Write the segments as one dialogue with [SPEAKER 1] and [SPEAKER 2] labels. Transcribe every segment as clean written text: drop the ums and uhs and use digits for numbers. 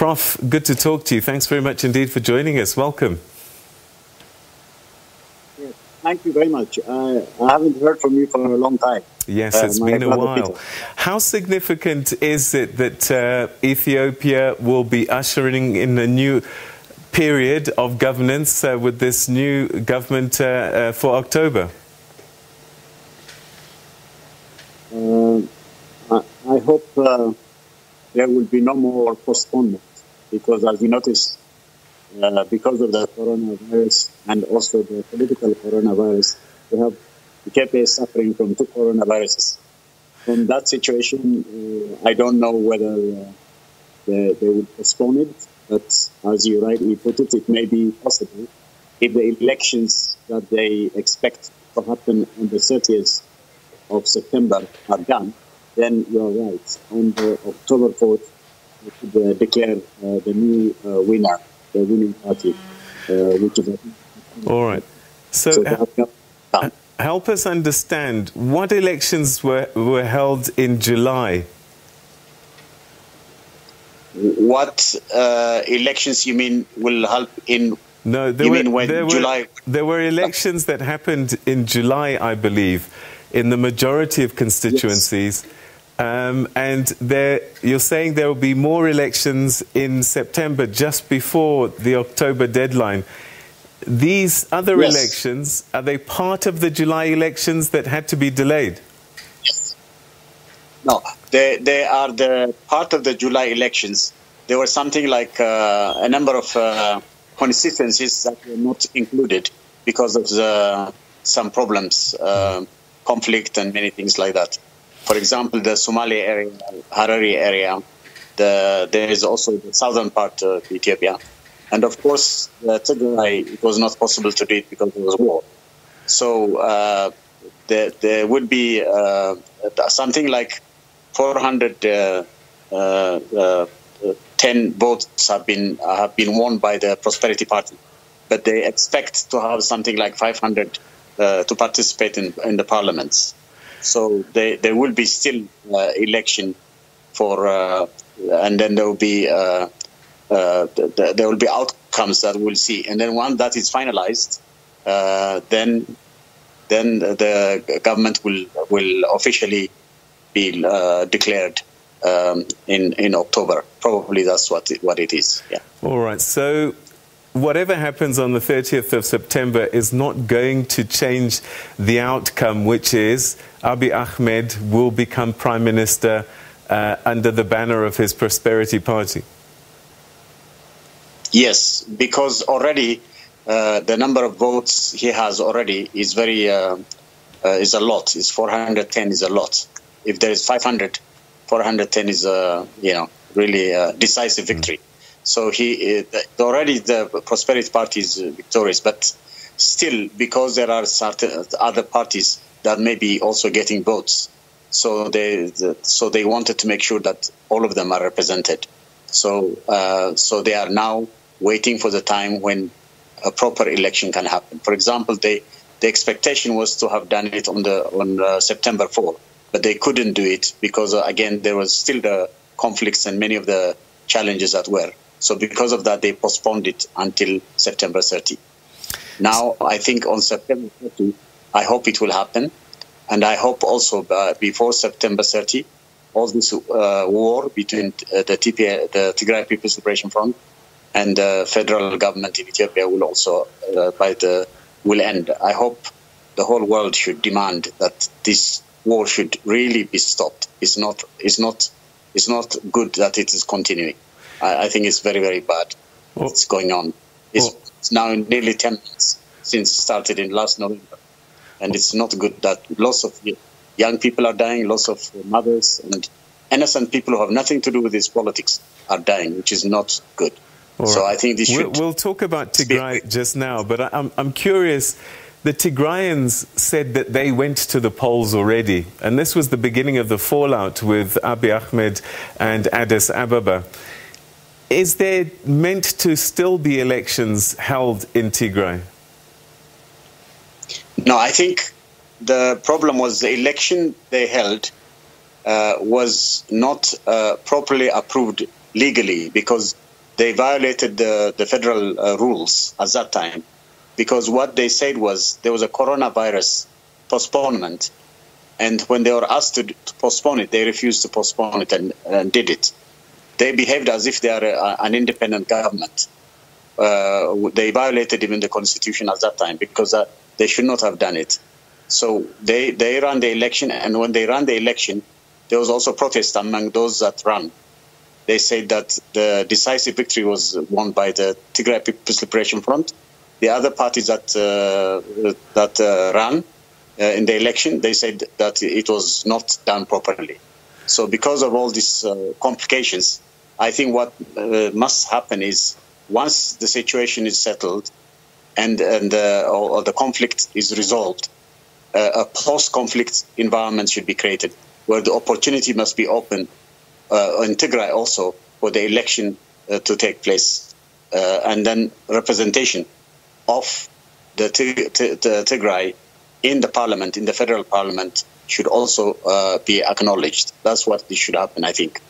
[SPEAKER 1] Prof, good to talk to you. Thanks very much indeed for joining us. Welcome.
[SPEAKER 2] Yes, thank you very much. I haven't heard from you for a long time.
[SPEAKER 1] Yes, it's been a while.
[SPEAKER 2] Peter.
[SPEAKER 1] How significant is it that Ethiopia will be ushering in a new period of governance with this new government for October?
[SPEAKER 2] I hope there will be no more postponement, because as you notice, because of the coronavirus and also the political coronavirus, we have Ethiopia is suffering from 2 coronaviruses. From that situation, I don't know whether they will postpone it, but as you rightly put it, it may be possible if the elections that they expect to happen on the 30th of September are done. Then you're right. On October 4th, we could declare the new winner, the winning party, which is...
[SPEAKER 1] All right. So help us understand, what elections were held in July?
[SPEAKER 2] What elections you mean will help in...
[SPEAKER 1] No, there were elections that happened in July, I believe, in the majority of constituencies. Yes. And you're saying there will be more elections in September, just before the October deadline. These other elections, are they part of the July elections that had to be delayed?
[SPEAKER 2] Yes. No, they are the part of the July elections. There were something like a number of constituencies that were not included because of some problems, conflict and many things like that. For example, the Somali area, Harari area, there is also the southern part of Ethiopia. And of course, Tigray, it was not possible to do it because there was war. So there would be something like 410 votes have been won by the Prosperity Party. But they expect to have something like 500 to participate in the parliaments. So there will be still election for, and then there will be outcomes that we'll see. And then once that is finalized, then the government will officially be declared in October. Probably that's what it is. Yeah.
[SPEAKER 1] All right. So whatever happens on the 30th of September is not going to change the outcome, which is Abiy Ahmed will become Prime Minister under the banner of his Prosperity Party.
[SPEAKER 2] Yes, because already the number of votes he has already is very is a lot. It's 410 is a lot. If there is 500, 410 is really decisive victory. So already the Prosperity Party is victorious, but still, because there are certain other parties that may be also getting votes, so they wanted to make sure that all of them are represented. So they are now waiting for the time when a proper election can happen. For example, the expectation was to have done it on September 4th, but they couldn't do it because again there was still the conflicts and many of the challenges that were. So because of that, they postponed it until September 30. Now, I think on September 30, I hope it will happen. And I hope also before September 30, all this war between the Tigray People's Liberation Front and the federal government in Ethiopia will also will end. I hope the whole world should demand that this war should really be stopped. It's not good that it is continuing. I think it's very, very bad what's going on. It's now nearly 10 months since it started in last November. And it's not good that lots of young people are dying, lots of mothers and innocent people who have nothing to do with this politics are dying, which is not good.
[SPEAKER 1] Right.
[SPEAKER 2] So I think this should...
[SPEAKER 1] We'll talk about Tigray just now, but I'm curious. The Tigrayans said that they went to the polls already, and this was the beginning of the fallout with Abiy Ahmed and Addis Ababa. Is there meant to still be elections held in Tigray?
[SPEAKER 2] No, I think the problem was the election they held was not properly approved legally, because they violated the federal rules at that time, because what they said was there was a coronavirus postponement, and when they were asked to postpone it, they refused to postpone it and did it. They behaved as if they are an independent government. They violated even the constitution at that time, because they should not have done it. So they ran the election, and when they ran the election, there was also protest among those that ran. They said that the decisive victory was won by the Tigray People's Liberation Front. The other parties that ran in the election, they said that it was not done properly. So because of all these complications, I think what must happen is, once the situation is settled and or the conflict is resolved, a post-conflict environment should be created where the opportunity must be open in Tigray also for the election to take place, and then representation of the Tigray in the parliament, in the federal parliament, should also be acknowledged. That's what should happen, I think.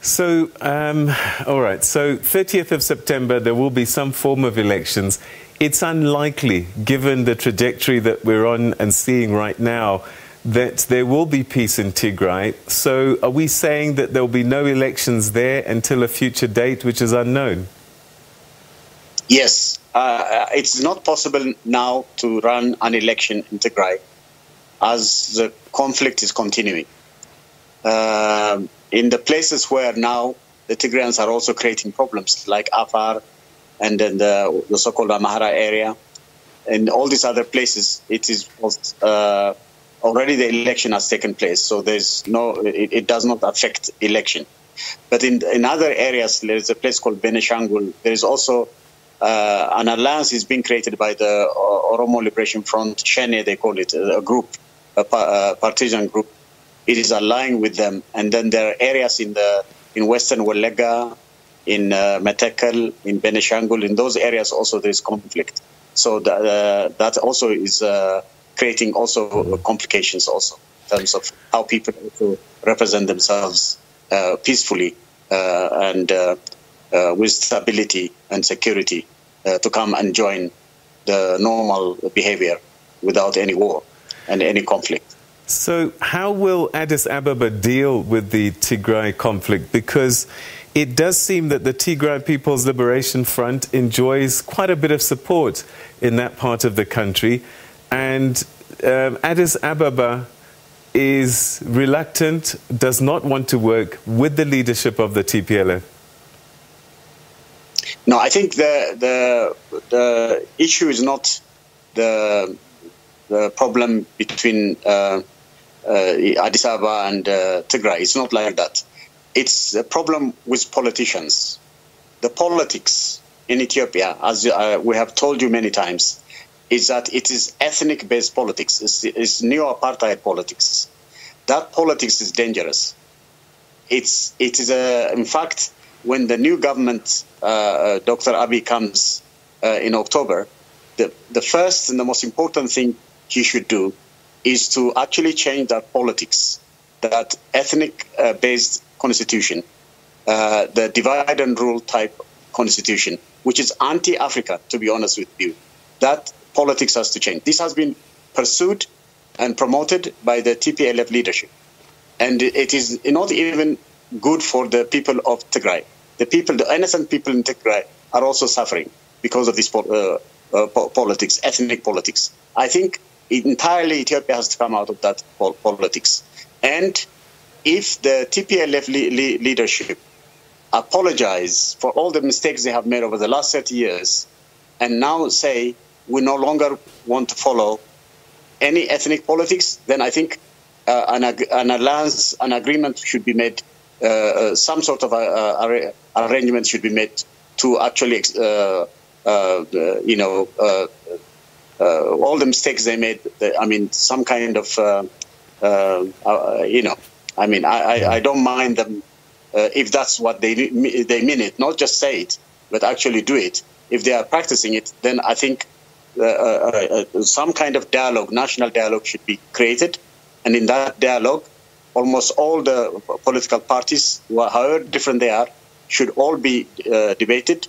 [SPEAKER 1] So, all right, so 30th of September, there will be some form of elections. It's unlikely, given the trajectory that we're on and seeing right now, that there will be peace in Tigray. So are we saying that there will be no elections there until a future date, which is unknown?
[SPEAKER 2] Yes. It's not possible now to run an election in Tigray as the conflict is continuing. In the places where now the Tigrayans are also creating problems, like Afar and then the so-called Amhara area, and all these other places, it is already the election has taken place, so there's it does not affect election. But in other areas, there is a place called Benishangul. There is also an alliance is being created by the Oromo Liberation Front, Tshwane, they call it, a group, a partisan group. It is allying with them, and then there are areas in Western Walega, in Metekel, in Benishangul. In those areas also there is conflict. So that also is creating also complications also in terms of how people also represent themselves peacefully and with stability and security to come and join the normal behavior without any war and any conflict.
[SPEAKER 1] So how will Addis Ababa deal with the Tigray conflict? Because it does seem that the Tigray People's Liberation Front enjoys quite a bit of support in that part of the country, and Addis Ababa is reluctant, does not want to work with the leadership of the TPLF.
[SPEAKER 2] No, I think the issue is not the problem between Addis Ababa and Tigray. It's not like that. It's a problem with politicians. The politics in Ethiopia, as we have told you many times, is that it is ethnic-based politics. It's neo-apartheid politics. That politics is dangerous. It is in fact, when the new government, Dr. Abiy, comes in October, the first and the most important thing he should do is to actually change that politics, that ethnic-based constitution, the divide and rule type constitution, which is anti-Africa, to be honest with you. That politics has to change. This has been pursued and promoted by the TPLF leadership. And it is not even good for the people of Tigray. The innocent people in Tigray are also suffering because of this politics, ethnic politics. I think entirely Ethiopia has to come out of that politics. And if the TPLF leadership apologize for all the mistakes they have made over the last 30 years and now say we no longer want to follow any ethnic politics, then I think an alliance, an agreement should be made, some sort of arrangement should be made to actually, all the mistakes they made. I mean, some kind of, I don't mind them if that's what they mean it, not just say it, but actually do it. If they are practicing it, then I think some kind of dialogue, national dialogue, should be created. And in that dialogue, almost all the political parties, however different they are, should all be debated,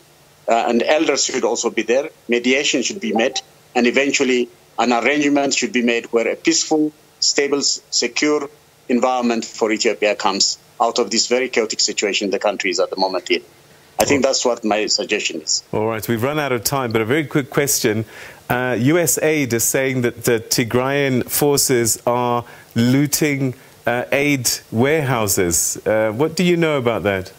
[SPEAKER 2] and elders should also be there. Mediation should be made, and eventually an arrangement should be made where a peaceful, stable, secure environment for Ethiopia comes out of this very chaotic situation the country is at the moment in. I think that's what my suggestion is.
[SPEAKER 1] All right, we've run out of time, but a very quick question. US aid is saying that the Tigrayan forces are looting aid warehouses. What do you know about that?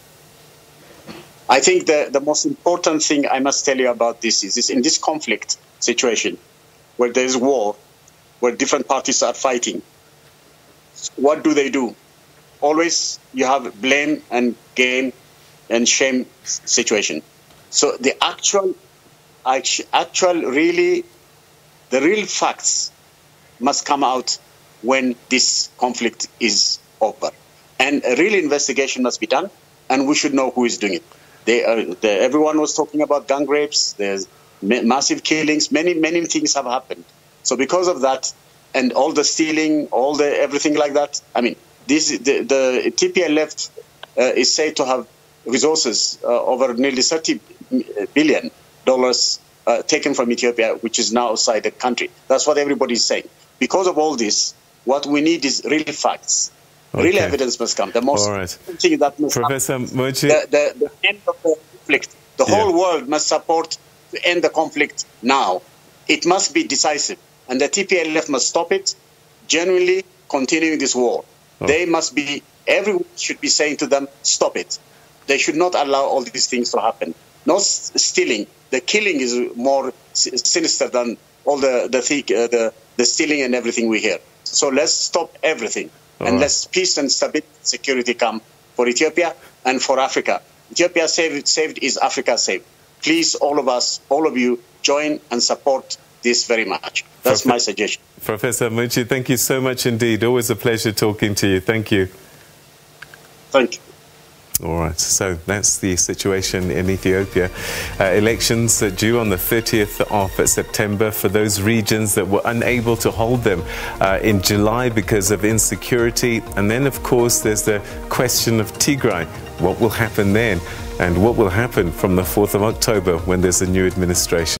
[SPEAKER 2] I think the most important thing I must tell you about this is in this conflict situation where there is war, where different parties are fighting, what do? Always you have blame and game and shame situation. So the the real facts must come out when this conflict is over. And a real investigation must be done, and we should know who is doing it. Everyone was talking about gang rapes, there's massive killings, many things have happened. So because of that, and all the stealing, everything like that, I mean, the TPLF is said to have resources over nearly $30 billion taken from Ethiopia, which is now outside the country. That's what everybody is saying. Because of all this, what we need is real facts. Okay. Real evidence must come. The most thing that must
[SPEAKER 1] Professor Muchie,
[SPEAKER 2] the end of the conflict. The whole world must support to end the conflict now. It must be decisive. And the TPLF must stop it, genuinely continuing this war. They must be, everyone should be saying to them, stop it. They should not allow all these things to happen. Not stealing. The killing is more sinister than all the stealing and everything we hear. So let's stop everything. And let's peace and stability and security come for Ethiopia and for Africa. Ethiopia saved is Africa saved. Please, all of us, all of you, join and support this very much. That's my suggestion.
[SPEAKER 1] Professor Muchie, thank you so much indeed. Always a pleasure talking to you. Thank you.
[SPEAKER 2] Thank you.
[SPEAKER 1] All right, so that's the situation in Ethiopia. Elections are due on the 30th of September for those regions that were unable to hold them in July because of insecurity. And then, of course, there's the question of Tigray. What will happen then? And what will happen from the 4th of October when there's a new administration?